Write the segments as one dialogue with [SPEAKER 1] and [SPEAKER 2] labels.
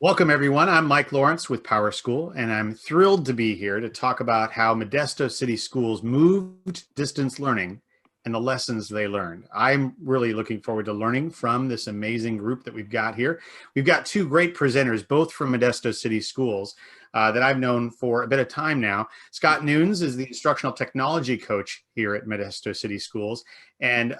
[SPEAKER 1] Welcome, everyone. I'm Mike Lawrence with PowerSchool, and I'm thrilled to be here to talk about how Modesto City Schools moved distance learning and the lessons they learned. I'm really looking forward to learning from this amazing group that we've got here. We've got two great presenters, both from Modesto City Schools, that I've known for a bit of time now. Scott Nunes is the instructional technology coach here at Modesto City Schools, and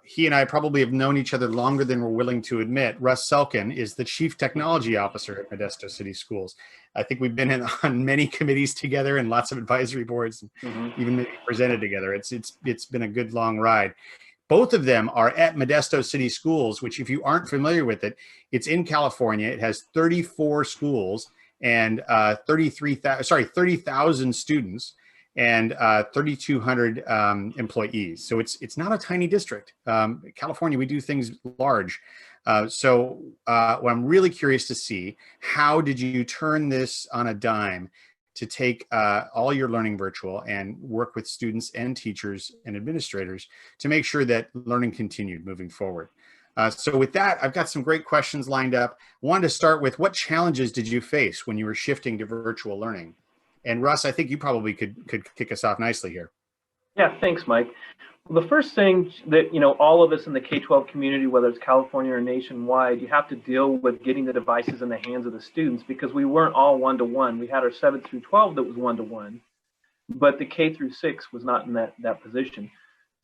[SPEAKER 1] he and I probably have known each other longer than we're willing to admit. Russ Selken is the Chief Technology Officer at Modesto City Schools. I think we've been on many committees together and lots of advisory boards, and even maybe presented together. It's been a good long ride. Both of them are at Modesto City Schools, which, if you aren't familiar with it, it's in California. It has 34 schools and 30,000 students and 3,200 employees. So it's not a tiny district. California, we do things large. What I'm really curious to see, how did you turn this on a dime to take all your learning virtual and work with students and teachers and administrators to make sure that learning continued moving forward? So with that, I've got some great questions lined up. I wanted to start with, what challenges did you face when you were shifting to virtual learning? And Russ, I think you probably could kick us off nicely here.
[SPEAKER 2] Yeah, thanks, Mike. Well, the first thing that, all of us in the K-12 community, whether it's California or nationwide, you have to deal with getting the devices in the hands of the students, because we weren't all one-to-one. We had our 7 through 12 that was one-to-one, but the K through 6 was not in that position.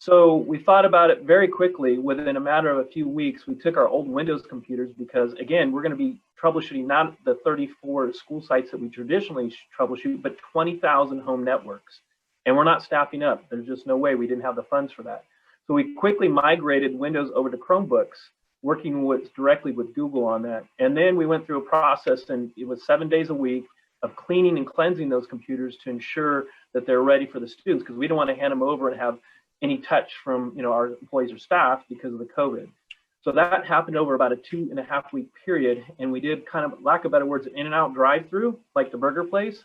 [SPEAKER 2] So we thought about it very quickly. Within a matter of a few weeks, we took our old Windows computers, because, again, we're going to be troubleshooting not the 34 school sites that we traditionally troubleshoot, but 20,000 home networks. And we're not staffing up. There's just no way. We didn't have the funds for that. So we quickly migrated Windows over to Chromebooks, working directly with Google on that. And then we went through a process, and it was 7 days a week of cleaning and cleansing those computers to ensure that they're ready for the students, because we don't want to hand them over and have any touch from our employees or staff because of the COVID. So that happened over about a 2.5 week period. And we did, kind of, lack of better words, an in-and-out drive-through, like the burger place.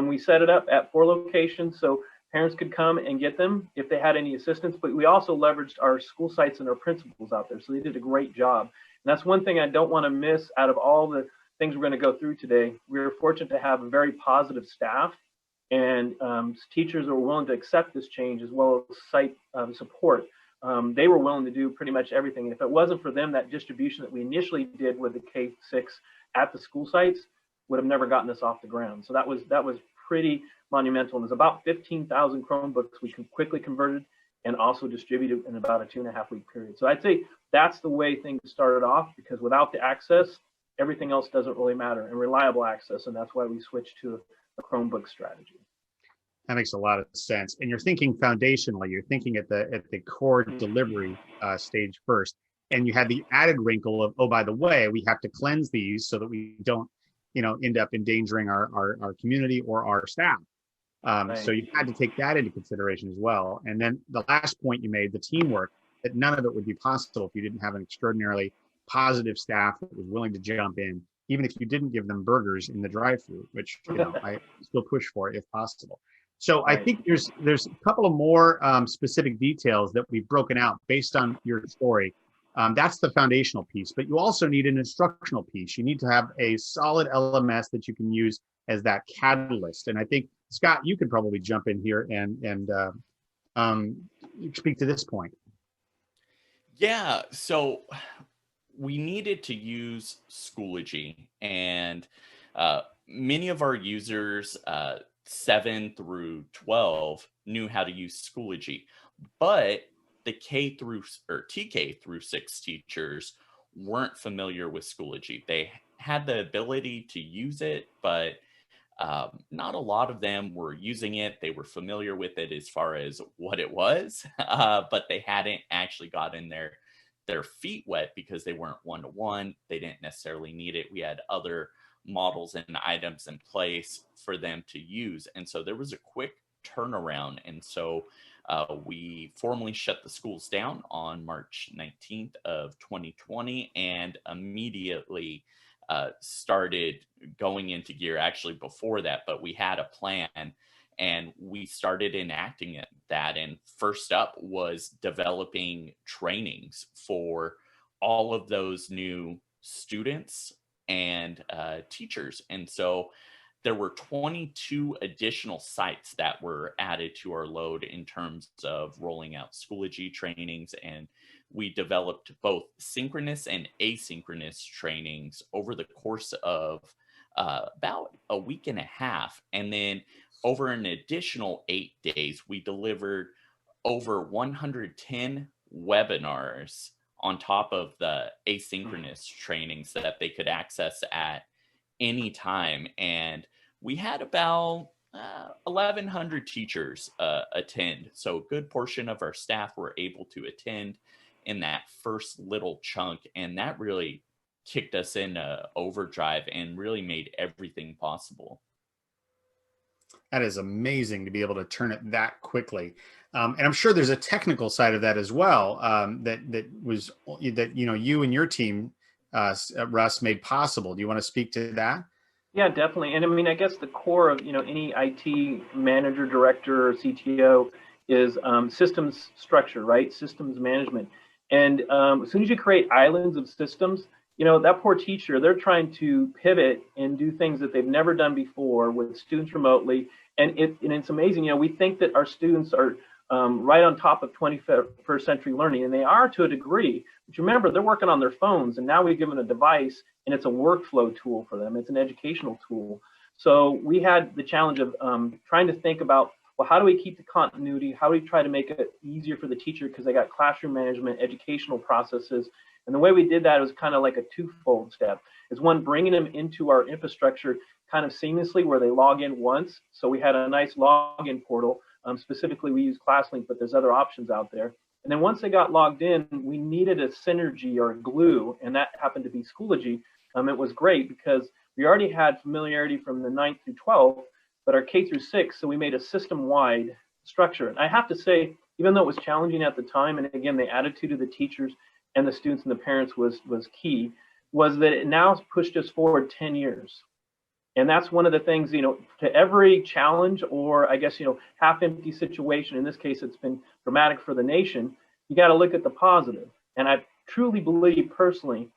[SPEAKER 2] We set it up at 4 locations so parents could come and get them if they had any assistance. But we also leveraged our school sites and our principals out there. So they did a great job. And that's one thing I don't want to miss out of all the things we're going to go through today. We were fortunate to have a very positive staff, and teachers are willing to accept this change, as well as site support. They were willing to do pretty much everything. And if it wasn't for them, that distribution that we initially did with the K-6 at the school sites would have never gotten us off the ground. So that was pretty monumental. And there's about 15,000 Chromebooks we quickly converted and also distributed in about a 2.5 week period. So I'd say that's the way things started off, because without the access, everything else doesn't really matter, and reliable access. And that's why we switched to a Chromebook strategy.
[SPEAKER 1] That makes a lot of sense. And you're thinking foundationally, you're thinking at the core delivery stage first. And you had the added wrinkle of, oh, by the way, we have to cleanse these so that we don't end up endangering our community or our staff.
[SPEAKER 2] Right.
[SPEAKER 1] So you had to take that into consideration as well. And then the last point you made, the teamwork, that none of it would be possible if you didn't have an extraordinarily positive staff that was willing to jump in, even if you didn't give them burgers in the drive-through, which I still push for if possible. So I think there's a couple of more specific details that we've broken out based on your story. That's the foundational piece, but you also need an instructional piece. You need to have a solid LMS that you can use as that catalyst. And I think, Scott, you could probably jump in here and speak to this point.
[SPEAKER 3] Yeah, so we needed to use Schoology, and many of our users, 7 through 12, knew how to use Schoology, but the TK through 6 teachers weren't familiar with Schoology. They had the ability to use it, but not a lot of them were using it. They were familiar with it as far as what it was, but they hadn't actually gotten their feet wet because they weren't one-to-one. They didn't necessarily need it. We had other models and items in place for them to use. And so there was a quick turnaround. And so we formally shut the schools down on March 19th of 2020, and immediately started going into gear. Actually before that, but we had a plan, and we started enacting that. And first up was developing trainings for all of those new students and teachers. And so there were 22 additional sites that were added to our load in terms of rolling out Schoology trainings. And we developed both synchronous and asynchronous trainings over the course of about a week and a half. And then over an additional 8 days, we delivered over 110 webinars on top of the asynchronous trainings that they could access at any time. And we had about 1,100 teachers attend. So a good portion of our staff were able to attend in that first little chunk. And that really kicked us into overdrive and really made everything possible.
[SPEAKER 1] That is amazing to be able to turn it that quickly. And I'm sure there's a technical side of that as well, that you and your team, Russ, made possible. Do you want to speak to that?
[SPEAKER 2] Yeah, definitely. And I mean, I guess the core of, any IT manager, director, or CTO is systems structure, right? Systems management. And as soon as you create islands of systems, that poor teacher, they're trying to pivot and do things that they've never done before with students remotely. And it's amazing. We think that our students are right on top of 21st century learning, and they are to a degree. But remember, they're working on their phones, and now we give them a device, and it's a workflow tool for them. It's an educational tool. So we had the challenge of trying to think about, well, how do we keep the continuity? How do we try to make it easier for the teacher, because they got classroom management, educational processes. And the way we did that was kind of like a twofold step. Is one, bringing them into our infrastructure kind of seamlessly where they log in once. So we had a nice login portal. Specifically, we use ClassLink, but there's other options out there. And then once they got logged in, we needed a synergy or a glue, and that happened to be Schoology. It was great because we already had familiarity from the 9th through 12th, but our K through 6, so we made a system-wide structure. And I have to say, even though it was challenging at the time, and again, the attitude of the teachers and the students and the parents was key, was that it now pushed us forward 10 years. And that's one of the things, to every challenge or I guess, half empty situation, in this case, it's been dramatic for the nation, you got to look at the positive. And I truly believe personally,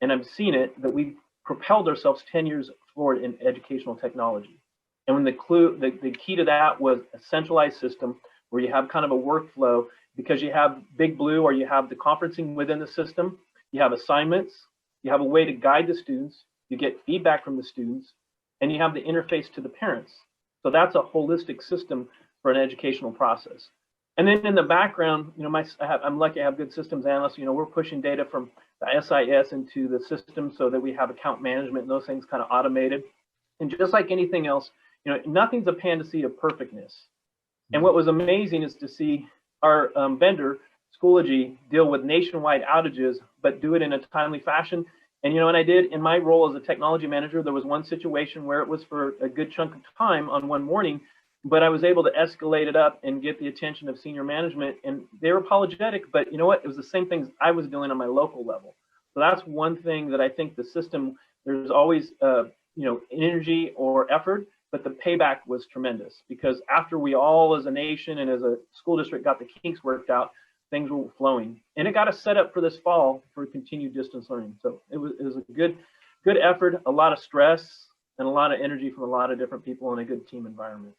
[SPEAKER 2] and I've seen it, that we've propelled ourselves 10 years forward in educational technology. And when the key to that was a centralized system where you have kind of a workflow, because you have Big Blue or you have the conferencing within the system, you have assignments, you have a way to guide the students, you get feedback from the students, and you have the interface to the parents. So that's a holistic system for an educational process. And then in the background, I'm lucky I have good systems analysts. We're pushing data from the SIS into the system so that we have account management and those things kind of automated. And just like anything else, nothing's a panacea of perfectness. And what was amazing is to see our vendor, Schoology, deal with nationwide outages, but do it in a timely fashion. And and I did, in my role as a technology manager, there was one situation where it was for a good chunk of time on one morning, but I was able to escalate it up and get the attention of senior management, and they were apologetic, but you know what? It was the same things I was doing on my local level. So that's one thing that I think the system, there's always, energy or effort, but the payback was tremendous, because after we all as a nation and as a school district got the kinks worked out, things were flowing, and it got us set up for this fall for continued distance learning. So it was a good effort, a lot of stress, and a lot of energy from a lot of different people in a good team environment.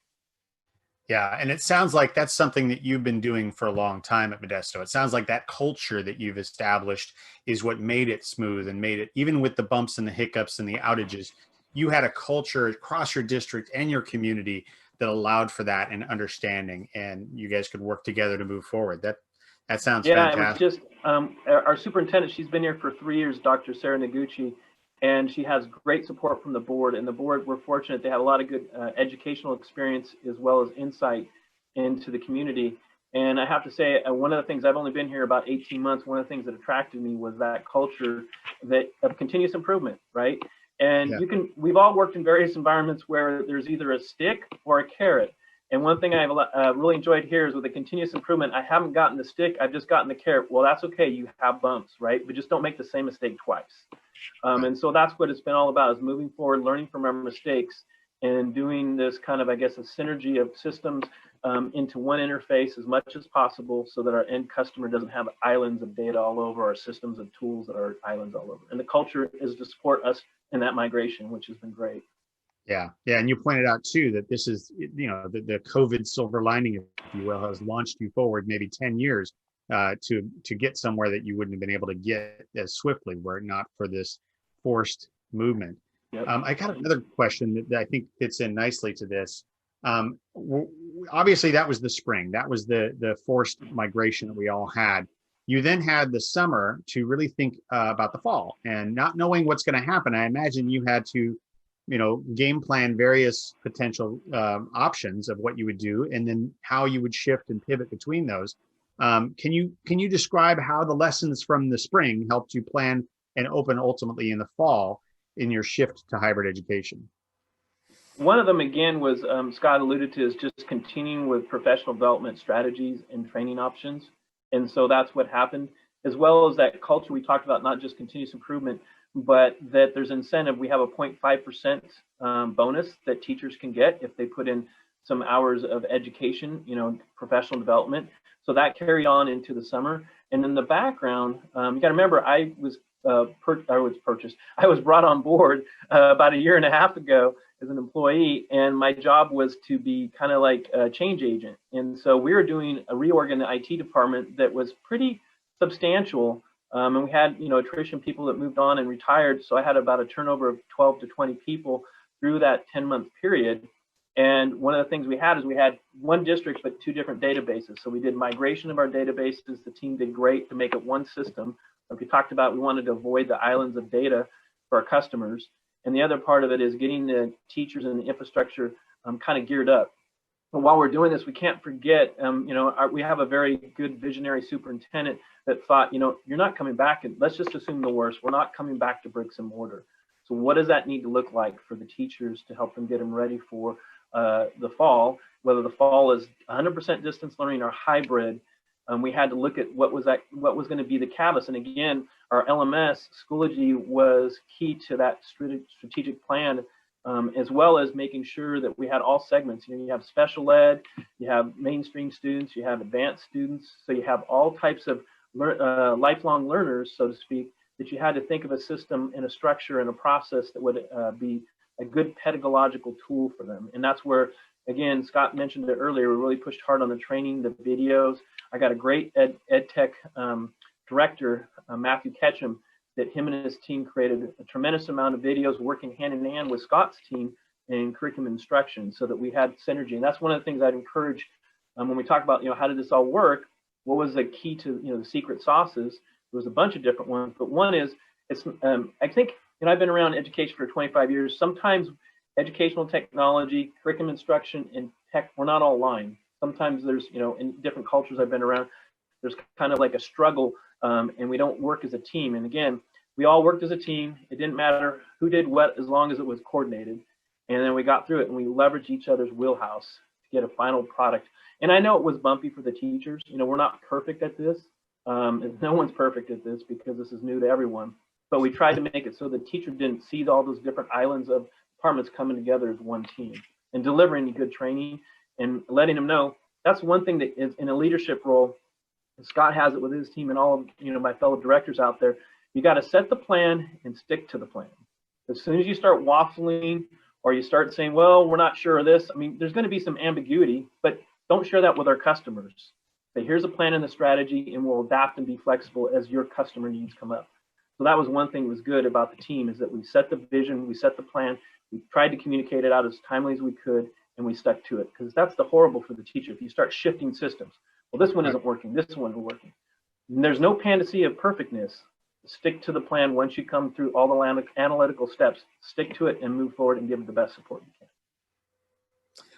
[SPEAKER 1] Yeah, and it sounds like that's something that you've been doing for a long time at Modesto. It sounds like that culture that you've established is what made it smooth and made it, even with the bumps and the hiccups and the outages, you had a culture across your district and your community that allowed for that and understanding, and you guys could work together to move forward. That sounds fantastic.
[SPEAKER 2] It was just our superintendent, she's been here for 3 years, Dr. Sarah Noguchi, and she has great support from the board. And the board, we're fortunate, they have a lot of good educational experience as well as insight into the community. And I have to say, one of the things, I've only been here about 18 months, one of the things that attracted me was that culture of continuous improvement, right? And we've all worked in various environments where there's either a stick or a carrot. And one thing I've really enjoyed here is with the continuous improvement, I haven't gotten the stick, I've just gotten the carrot. Well, that's okay, you have bumps, right? But just don't make the same mistake twice. And so that's what it's been all about, is moving forward, learning from our mistakes, and doing this kind of, I guess, a synergy of systems into one interface as much as possible so that our end customer doesn't have islands of data all over, our systems of tools that are islands all over. And the culture is to support us in that migration, which has been great.
[SPEAKER 1] Yeah, yeah, and you pointed out too that this is, the COVID silver lining, if you will, has launched you forward maybe 10 years to get somewhere that you wouldn't have been able to get as swiftly were it not for this forced movement.
[SPEAKER 2] Yep.
[SPEAKER 1] I got another question that I think fits in nicely to this. Obviously, that was the spring. That was the forced migration that we all had. You then had the summer to really think about the fall, and not knowing what's going to happen. I imagine you had to game plan various potential options of what you would do, and then how you would shift and pivot between those. Can you describe how the lessons from the spring helped you plan and open ultimately in the fall in your shift to hybrid education?
[SPEAKER 2] One of them, again, was Scott alluded to, is just continuing with professional development strategies and training options. And so that's what happened, as well as that culture we talked about, not just continuous improvement, but that there's incentive. We have a 0.5% bonus that teachers can get if they put in some hours of education, professional development. So that carried on into the summer. And in the background, you got to remember, I was brought on board about a year and a half ago as an employee, and my job was to be kind of like a change agent. And so we were doing a reorg in the IT department that was pretty substantial. And we had, attrition, people that moved on and retired. So I had about a turnover of 12 to 20 people through that 10-month period. And one of the things we had is we had one district, but two different databases. So we did migration of our databases. The team did great to make it one system. Like we talked about, we wanted to avoid the islands of data for our customers. And the other part of it is getting the teachers and the infrastructure kind of geared up. But while we're doing this, we can't forget, we have a very good visionary superintendent that thought, you're not coming back, and let's just assume the worst. We're not coming back to bricks and mortar. So what does that need to look like for the teachers to help them get them ready for the fall, whether the fall is 100% distance learning or hybrid? We had to look at what was going to be the catalyst. And again, our LMS, Schoology, was key to that strategic plan, as well as making sure that we had all segments. You have special ed, you have mainstream students, you have advanced students. So you have all types of lifelong learners, so to speak, that you had to think of a system and a structure and a process that would be a good pedagogical tool for them. And that's where, again, Scott mentioned it earlier, we really pushed hard on the training, the videos. I got a great ed tech director, Matthew Ketchum, that him and his team created a tremendous amount of videos working hand in hand with Scott's team in curriculum instruction so that we had synergy. And that's one of the things I'd encourage when we talk about, how did this all work? What was the key to, the secret sauces? There was a bunch of different ones, but one is, I think, I've been around education for 25 years. Sometimes educational technology, curriculum instruction, and tech, we're not all aligned. Sometimes there's, in different cultures I've been around, there's kind of like a struggle, and we don't work as a team. And again, we all worked as a team. It didn't matter who did what as long as it was coordinated. And then we got through it, and we leveraged each other's wheelhouse to get a final product. And I know it was bumpy for the teachers. We're not perfect at this. No one's perfect at this because this is new to everyone. But we tried to make it so the teacher didn't see all those different islands of departments coming together as one team and delivering good training and letting them know. That's one thing that is in a leadership role. Scott has it with his team and all of my fellow directors out there. You got to set the plan and stick to the plan. As soon as you start waffling or you start saying, well, we're not sure of this, there's going to be some ambiguity, but don't share that with our customers. Say, here's a plan and a strategy, and we'll adapt and be flexible as your customer needs come up. So that was one thing that was good about the team, is that we set the vision, we set the plan, we tried to communicate it out as timely as we could, and we stuck to it. Because that's the horrible for the teacher. If you start shifting systems, well, this one isn't working, this one isn't working. And there's no panacea of perfectness. Stick to the plan. Once you come through all the analytical steps, stick to it and move forward and give it the best support you can.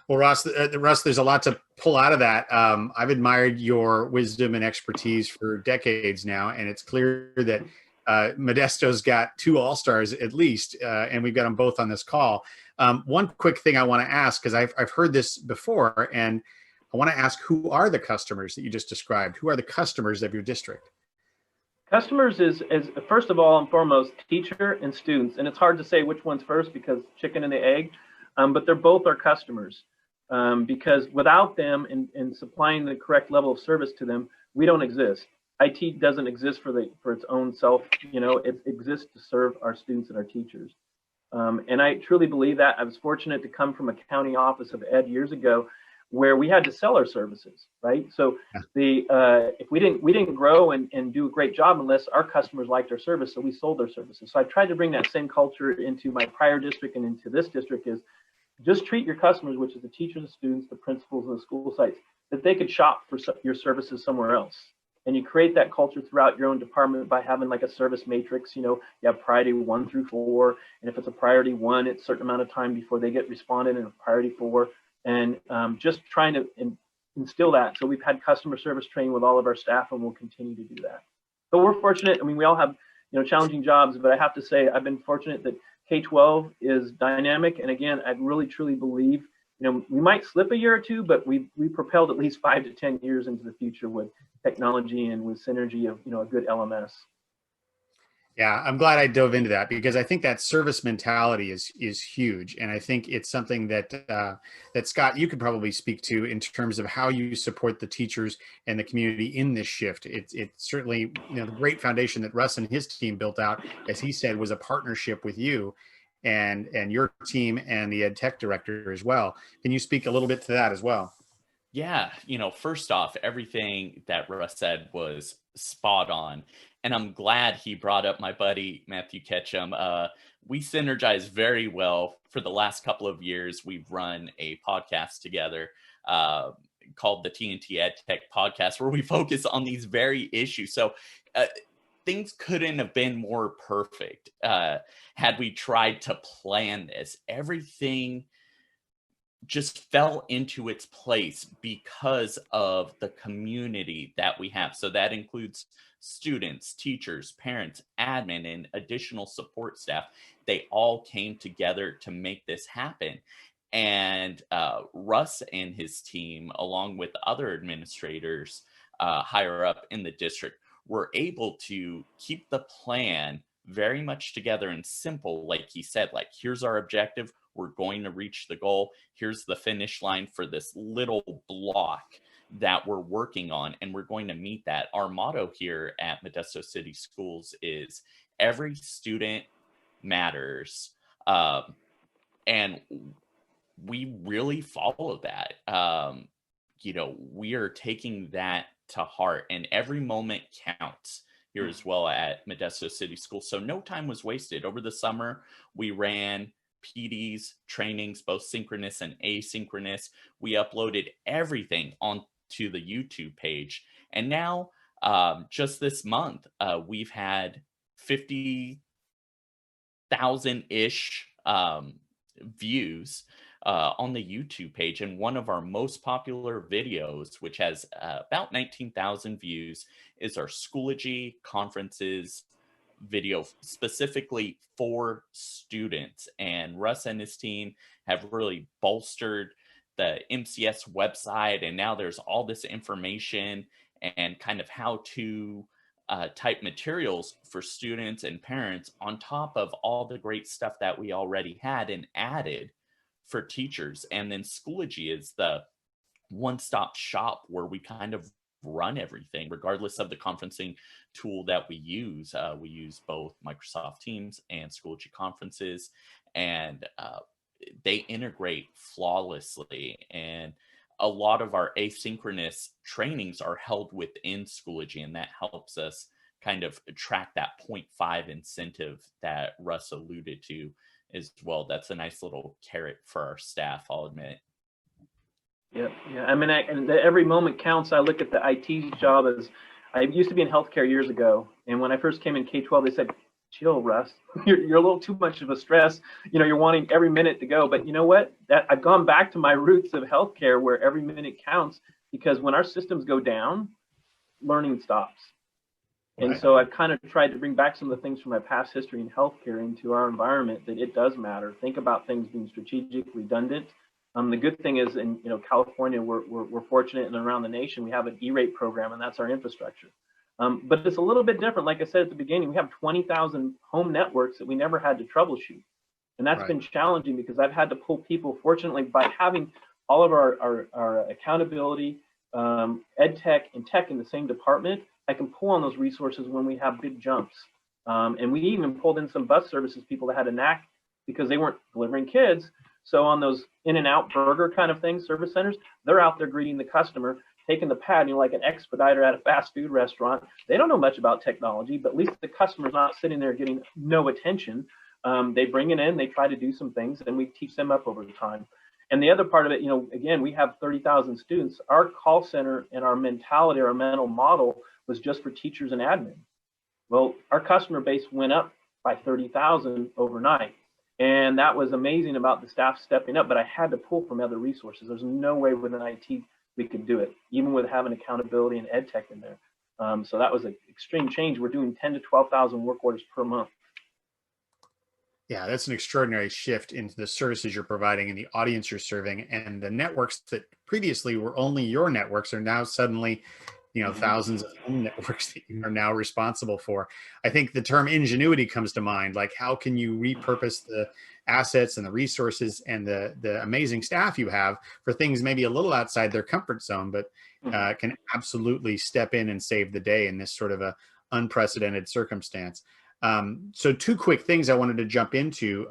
[SPEAKER 1] Well, Russ, there's a lot to pull out of that. I've admired your wisdom and expertise for decades now, and it's clear that Modesto's got two all-stars at least, and we've got them both on this call. One quick thing I want to ask, because I've heard this before, and I want to ask, who are the customers that you just described? Who are the customers of your district?
[SPEAKER 2] Customers is first of all and foremost teacher and students, and it's hard to say which one's first because chicken and the egg, but they're both our customers. because without them and supplying the correct level of service to them, we don't exist. IT doesn't exist for its own self. It exists to serve our students and our teachers. And I truly believe that. I was fortunate to come from a county office of ed years ago, where we had to sell our services, right? So if we didn't grow and do a great job unless our customers liked our service, so we sold our services. So I tried to bring that same culture into my prior district and into this district, is just treat your customers, which is the teachers, the students, the principals, and the school sites, that they could shop for your services somewhere else. And you create that culture throughout your own department by having like a service matrix. You have priority 1 through 4, and if it's a priority 1, it's a certain amount of time before they get responded, and a priority 4, and just trying to instill that. So we've had customer service training with all of our staff, and we'll continue to do that. But we're fortunate. I mean, we all have challenging jobs, but I have to say I've been fortunate that K-12 is dynamic, and again, I really truly believe we might slip a year or two, but we propelled at least 5 to 10 years into the future with technology and with synergy of a good LMS.
[SPEAKER 1] Yeah, I'm glad I dove into that, because I think that service mentality is huge, and I think it's something that that Scott, you could probably speak to in terms of how you support the teachers and the community in this shift. It's certainly the great foundation that Russ and his team built out, as he said, was a partnership with you and your team and the ed tech director as well. Can you speak a little bit to that as well?
[SPEAKER 3] Yeah, first off, everything that Russ said was spot on. And I'm glad he brought up my buddy, Matthew Ketchum. We synergize very well. For the last couple of years, we've run a podcast together called the TNT Ed Tech Podcast, where we focus on these very issues. So things couldn't have been more perfect had we tried to plan this. Everything just fell into its place because of the community that we have. So that includes students, teachers, parents, admin, and additional support staff. They all came together to make this happen. And Russ and his team, along with other administrators higher up in the district, were able to keep the plan very much together and simple. Like he said, like, here's our objective. We're going to reach the goal. Here's the finish line for this little block that we're working on, and we're going to meet that. Our motto here at Modesto City Schools is every student matters. And we really follow that. We are taking that to heart, and every moment counts here as well at Modesto City Schools. So no time was wasted. Over the summer, we ran PDs, trainings, both synchronous and asynchronous. We uploaded everything onto the YouTube page. And now, just this month, we've had 50,000-ish views on the YouTube page. And one of our most popular videos, which has about 19,000 views, is our Schoology conferences video specifically for students. And Russ and his team have really bolstered the MCS website, and now there's all this information and kind of how to type materials for students and parents, on top of all the great stuff that we already had and added for teachers. And then Schoology is the one-stop shop where we kind of run everything, regardless of the conferencing tool that we use. We use both Microsoft Teams and Schoology conferences, and they integrate flawlessly. And a lot of our asynchronous trainings are held within Schoology, and that helps us kind of track that 0.5 incentive that Russ alluded to as well. That's a nice little carrot for our staff, I'll admit.
[SPEAKER 2] Yeah. I mean, and every moment counts. I look at the IT job as, I used to be in healthcare years ago, and when I first came in K-12, they said, "Chill, Russ. You're a little too much of a stress. You're wanting every minute to go." But you know what? I've gone back to my roots of healthcare, where every minute counts, because when our systems go down, learning stops. And so I've kind of tried to bring back some of the things from my past history in healthcare into our environment, that it does matter. Think about things being strategic, redundant. The good thing is, in California, we're fortunate, and around the nation we have an E-rate program, and that's our infrastructure. But it's a little bit different. Like I said at the beginning, we have 20,000 home networks that we never had to troubleshoot, and that's been challenging, because I've had to pull people. Fortunately, by having all of our accountability, ed tech and tech in the same department, I can pull on those resources when we have big jumps. And we even pulled in some bus services people that had a knack because they weren't delivering kids. So on those In-N-Out burger kind of things, service centers, they're out there greeting the customer, taking the pad, like an expediter at a fast food restaurant. They don't know much about technology, but at least the customer's not sitting there getting no attention. They bring it in, they try to do some things, and we teach them up over time. And the other part of it, again, we have 30,000 students. Our call center and our mentality, our mental model was just for teachers and admin. Well, our customer base went up by 30,000 overnight. And that was amazing about the staff stepping up, but I had to pull from other resources. There's no way within IT we could do it, even with having accountability and ed tech in there. So that was an extreme change. We're doing 10 to 12,000 work orders per month.
[SPEAKER 1] Yeah, that's an extraordinary shift into the services you're providing and the audience you're serving, and the networks that previously were only your networks are now suddenly, thousands of home networks that you are now responsible for. I think the term ingenuity comes to mind. Like, how can you repurpose the assets and the resources and the amazing staff you have for things maybe a little outside their comfort zone, but can absolutely step in and save the day in this sort of a unprecedented circumstance. So two quick things I wanted to jump into.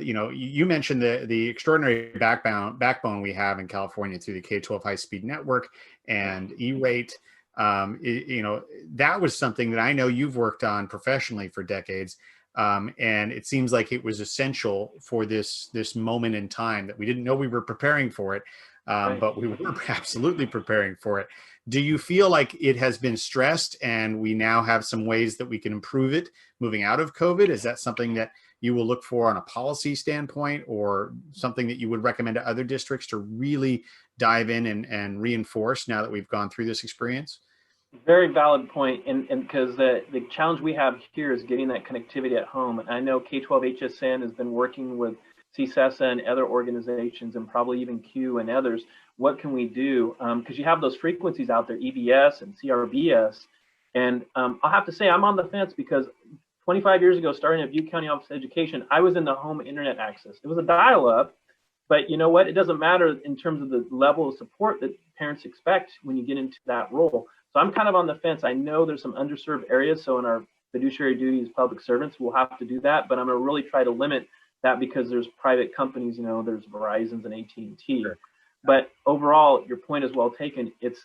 [SPEAKER 1] You mentioned the extraordinary backbone we have in California through the K-12 high-speed network and E-rate. That was something that I know you've worked on professionally for decades. And it seems like it was essential for this moment in time that we didn't know we were preparing for it, but we were absolutely preparing for it. Do you feel like it has been stressed and we now have some ways that we can improve it moving out of COVID? Is that something that you will look for on a policy standpoint, or something that you would recommend to other districts to really dive in and reinforce now that we've gone through this experience?
[SPEAKER 2] Very valid point, and because the challenge we have here is getting that connectivity at home. And I know K-12 HSN has been working with CSESA and other organizations, and probably even Q and others. What can we do? Because you have those frequencies out there, EBS and CRBS. And I'll have to say I'm on the fence, because 25 years ago, starting at Butte County Office of Education, I was in the home internet access. It was a dial-up, but you know what? It doesn't matter in terms of the level of support that parents expect when you get into that role. So I'm kind of on the fence. I know there's some underserved areas. So in our fiduciary duty as public servants, we'll have to do that. But I'm going to really try to limit that, because there's private companies, there's Verizon's and AT&T. Sure. But overall, your point is well taken. It's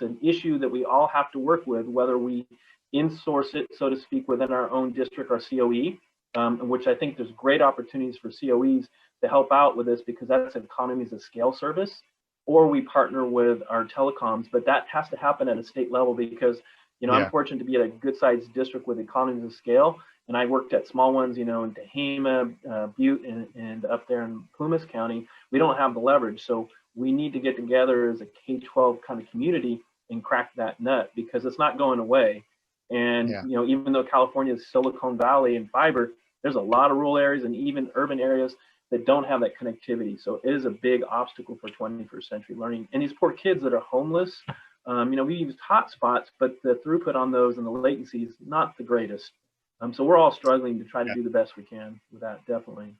[SPEAKER 2] an issue that we all have to work with, whether we insource it, so to speak, within our own district or COE, in which I think there's great opportunities for COEs to help out with this, because that's economies of scale service, or we partner with our telecoms. But that has to happen at a state level, because I'm fortunate to be at a good sized district with economies of scale, and I worked at small ones, in Tehama, Butte, and up there in Plumas County. We don't have the leverage, so we need to get together as a K-12 kind of community and crack that nut, because it's not going away. And even though California is Silicon Valley and fiber, there's a lot of rural areas and even urban areas that don't have that connectivity. So it is a big obstacle for 21st century learning. And these poor kids that are homeless, we use hotspots, but the throughput on those and the latency is not the greatest. So we're all struggling to try to do the best we can with that, definitely.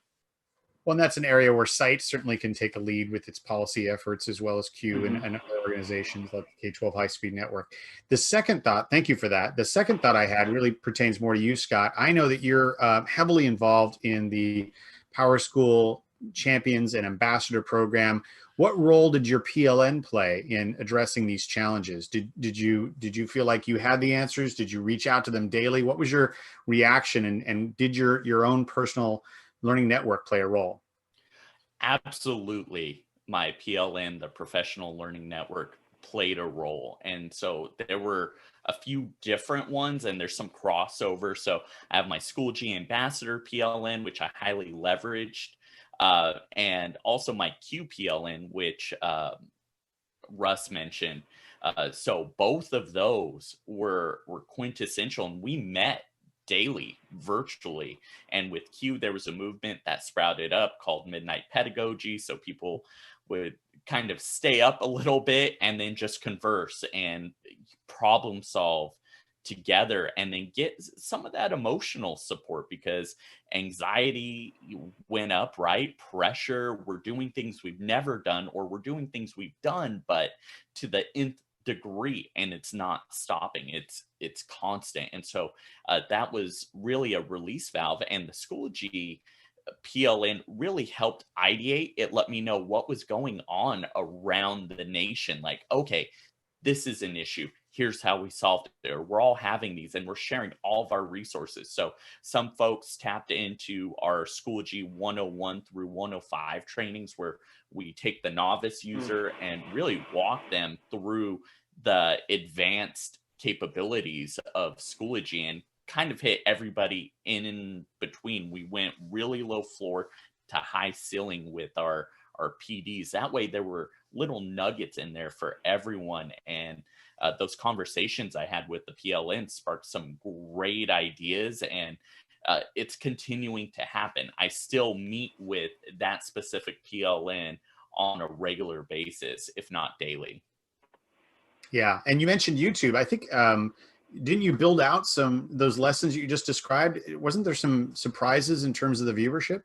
[SPEAKER 1] Well, and that's an area where SITE certainly can take a lead with its policy efforts, as well as Q and other organizations like the K-12 high-speed network. The second thought, thank you for that. The second thought I had really pertains more to you, Scott. I know that you're heavily involved in the PowerSchool Champions and Ambassador program. What role did your PLN play in addressing these challenges? Did you feel like you had the answers? Did you reach out to them daily? What was your reaction? And did your own personal learning network play a role?
[SPEAKER 3] Absolutely. My PLN, the Professional Learning Network, played a role. And so there were a few different ones, and there's some crossover. So I have my Schoology Ambassador PLN, which I highly leveraged, and also my QPLN, which Russ mentioned. So both of those were quintessential, and we met daily, virtually. And with Q, there was a movement that sprouted up called Midnight Pedagogy. So people would kind of stay up a little bit and then just converse and problem solve together and then get some of that emotional support, because anxiety went up, right? Pressure, we're doing things we've never done, or we're doing things we've done, but to the nth degree, and it's not stopping. It's constant. And so that was really a release valve, and the Schoology PLN really helped ideate. It let me know what was going on around the nation. Like, okay, this is an issue. Here's how we solved it. Or we're all having these and we're sharing all of our resources. So some folks tapped into our Schoology 101 through 105 trainings, where we take the novice user and really walk them through the advanced capabilities of Schoology, and kind of hit everybody in between. We went really low floor to high ceiling with our PDs. That way there were little nuggets in there for everyone. And those conversations I had with the PLN sparked some great ideas, and it's continuing to happen. I still meet with that specific PLN on a regular basis, if not daily.
[SPEAKER 1] Yeah, and you mentioned YouTube. I think didn't you build out those lessons you just described? Wasn't there some surprises in terms of the viewership?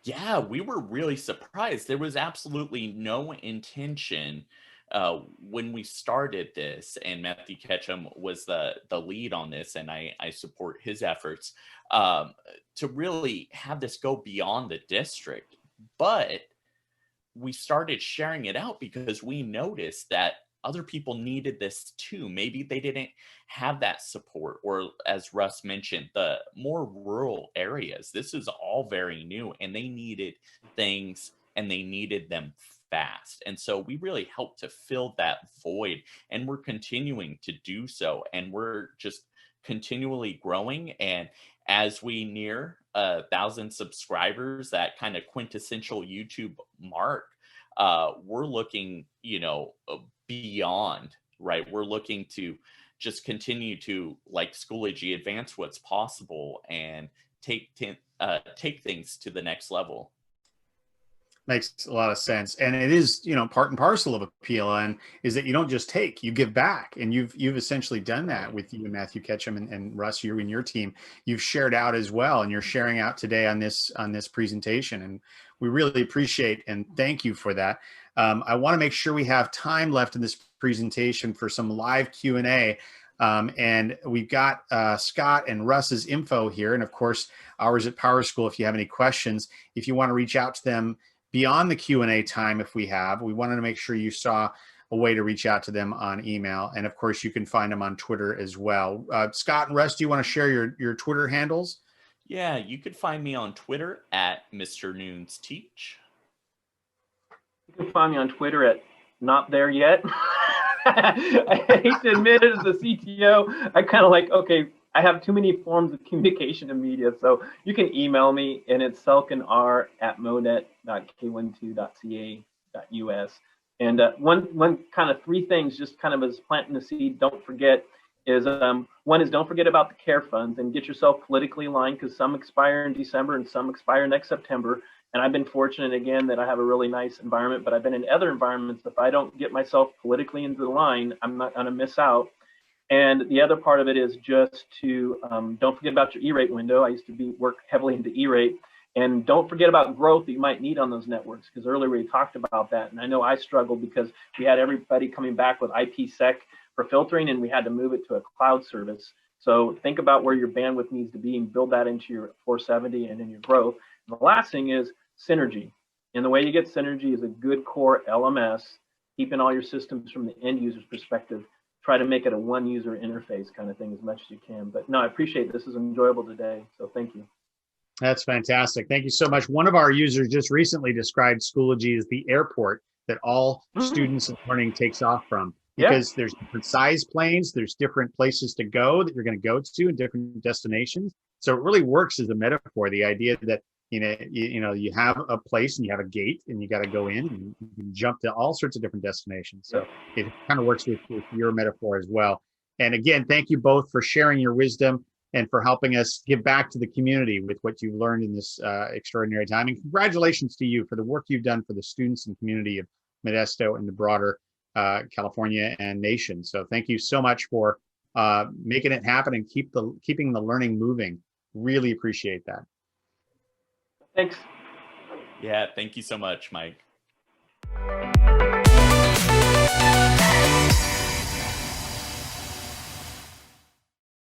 [SPEAKER 3] Yeah, we were really surprised. There was absolutely no intention when we started this, and Matthew Ketchum was the lead on this, and I support his efforts to really have this go beyond the district. But we started sharing it out because we noticed that other people needed this too. Maybe they didn't have that support, or as Russ mentioned, the more rural areas. This is all very new, and they needed things, and they needed them fast. And so we really helped to fill that void, and we're continuing to do so. And we're just continually growing. And as we near 1,000 subscribers, that kind of quintessential YouTube mark, we're looking, beyond, right? We're looking to just continue to, like Schoology, advance what's possible and take things to the next level.
[SPEAKER 1] Makes a lot of sense. And it is, part and parcel of a PLN is that you don't just take, you give back. And you've essentially done that with you and Matthew Ketchum and Russ, you and your team. You've shared out as well, and you're sharing out today on this presentation. And we really appreciate and thank you for that. I want to make sure we have time left in this presentation for some live Q&A. And we've got Scott and Russ's info here, and of course ours at PowerSchool. If you have any questions, if you want to reach out to them beyond the Q&A time, we wanted to make sure you saw a way to reach out to them on email. And of course you can find them on Twitter as well. Scott and Russ, do you want to share your Twitter handles?
[SPEAKER 3] Yeah, you could find me on Twitter at Mr. Nunes Teach.
[SPEAKER 2] You can find me on Twitter at Not There Yet. I hate to admit it, as a CTO, I kind of okay, I have too many forms of communication and media. So you can email me, and it's selken@modet.k12.ca.us. And one kind of three things, just kind of as planting the seed, don't forget, is one is don't forget about the care funds and get yourself politically aligned, because some expire in December and some expire next September. And I've been fortunate, again, that I have a really nice environment, but I've been in other environments. If I don't get myself politically into the line, I'm not going to miss out. And the other part of it is just to don't forget about your E-rate window. I used to work heavily into E-rate. And don't forget about growth that you might need on those networks, because earlier we talked about that. And I know I struggled because we had everybody coming back with IPsec for filtering, and we had to move it to a cloud service. So think about where your bandwidth needs to be and build that into your 470 and in your growth. And the last thing is synergy. And the way you get synergy is a good core LMS, keeping all your systems from the end user's perspective. Try to make it a one user interface kind of thing as much as you can. But no, I appreciate this. Is enjoyable today. So thank you.
[SPEAKER 1] That's fantastic. Thank you so much. One of our users just recently described Schoology as the airport that all students and learning takes off from, because there's different size planes, there's different places to go that you're going to go to, and different destinations. So it really works as a metaphor. The idea that you have a place and you have a gate and you got to go in and you can jump to all sorts of different destinations. So it kind of works with your metaphor as well. And again, thank you both for sharing your wisdom and for helping us give back to the community with what you've learned in this extraordinary time. And congratulations to you for the work you've done for the students and community of Modesto and the broader California and nation. So thank you so much for making it happen and keeping the learning moving. Really appreciate that.
[SPEAKER 2] Thanks.
[SPEAKER 3] Yeah, thank you so much, Mike.